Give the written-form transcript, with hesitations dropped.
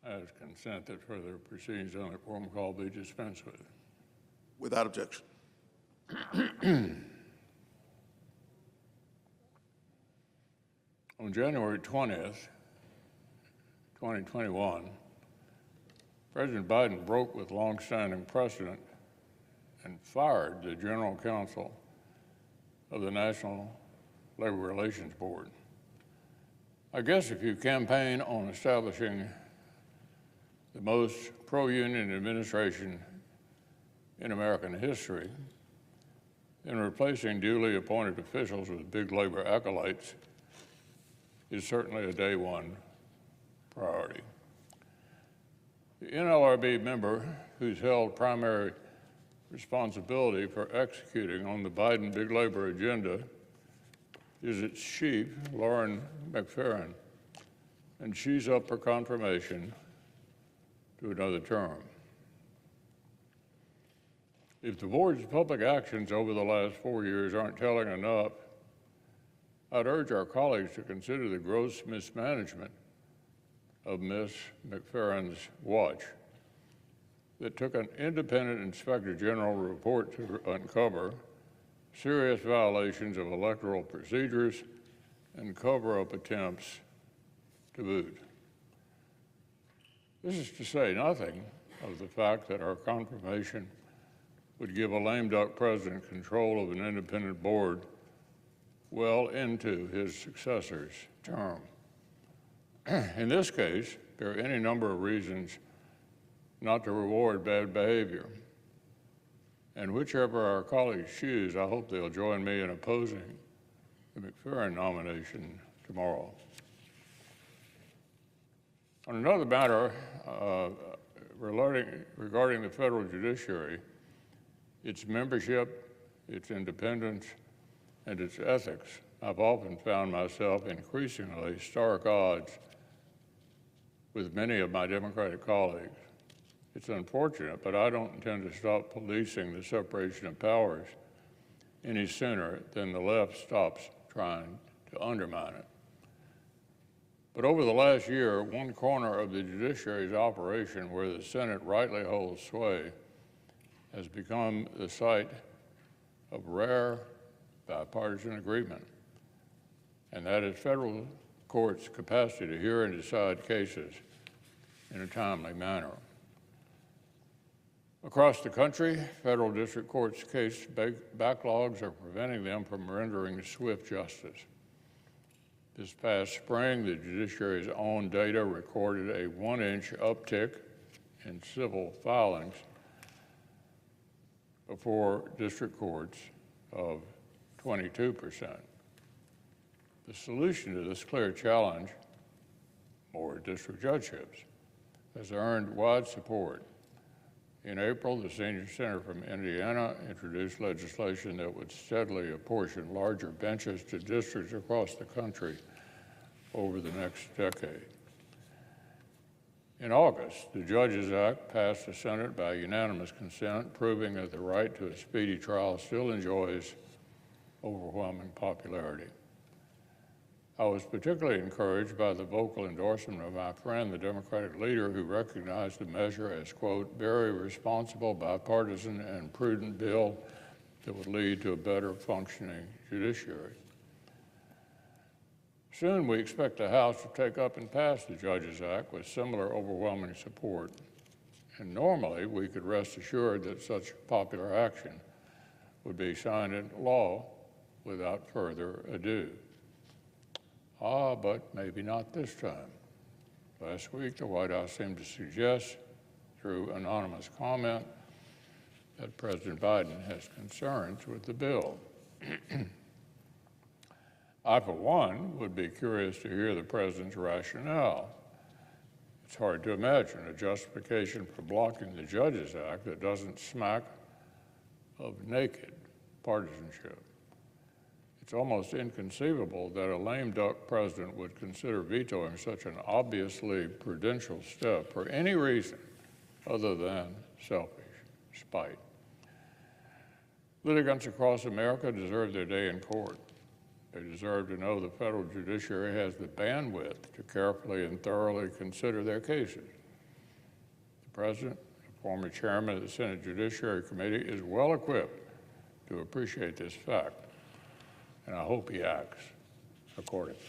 ask consent that further proceedings on the quorum call be dispensed with. Without objection. On January 20th, 2021, President Biden broke with longstanding precedent and fired the General Counsel of the National Labor Relations Board. I guess if you campaign on establishing the most pro-union administration in American history, then replacing duly appointed officials with big labor acolytes is certainly a day one priority. The NLRB member who's held primary responsibility for executing on the Biden big labor agenda is its chief, Lauren McFerran, and she's up for confirmation to another term. If the board's public actions over the last 4 years aren't telling enough, I'd urge our colleagues to consider the gross mismanagement of Ms. McFerran's watch that took an independent Inspector General report to uncover serious violations of electoral procedures and cover-up attempts to boot. This is to say nothing of the fact that our confirmation would give a lame duck president control of an independent board well into his successor's term. In this case, there are any number of reasons not to reward bad behavior. And whichever our colleagues choose, I hope they'll join me in opposing the McFerran nomination tomorrow. On another matter regarding the federal judiciary, its membership, its independence, and its ethics, I've often found myself increasingly stark odds with many of my Democratic colleagues. It's unfortunate, but I don't intend to stop policing the separation of powers any sooner than the left stops trying to undermine it. But over the last year, one corner of the judiciary's operation where the Senate rightly holds sway has become the site of rare bipartisan agreement, and that is federal courts' capacity to hear and decide cases in a timely manner. Across the country, federal district courts' case backlogs are preventing them from rendering swift justice. This past spring, the judiciary's own data recorded a 1-inch uptick in civil filings before district courts of 22%. The solution to this clear challenge, more district judgeships, has earned wide support. In April, the senior senator from Indiana introduced legislation that would steadily apportion larger benches to districts across the country over the next decade. In August, the Judges Act passed the Senate by unanimous consent, proving that the right to a speedy trial still enjoys overwhelming popularity. I was particularly encouraged by the vocal endorsement of my friend, the Democratic leader, who recognized the measure as, quote, very responsible, bipartisan, and prudent bill that would lead to a better functioning judiciary. Soon we expect the House to take up and pass the Judges Act with similar overwhelming support. And normally we could rest assured that such popular action would be signed into law without further ado. But maybe not this time. Last week, the White House seemed to suggest, through anonymous comment, that President Biden has concerns with the bill. I, for one, would be curious to hear the president's rationale. It's hard to imagine a justification for blocking the Judges Act that doesn't smack of naked partisanship. It's almost inconceivable that a lame duck president would consider vetoing such an obviously prudential step for any reason other than selfish spite. Litigants across America deserve their day in court. They deserve to know the federal judiciary has the bandwidth to carefully and thoroughly consider their cases. President, the former chairman of the Senate Judiciary Committee, is well equipped to appreciate this fact, and I hope he acts accordingly.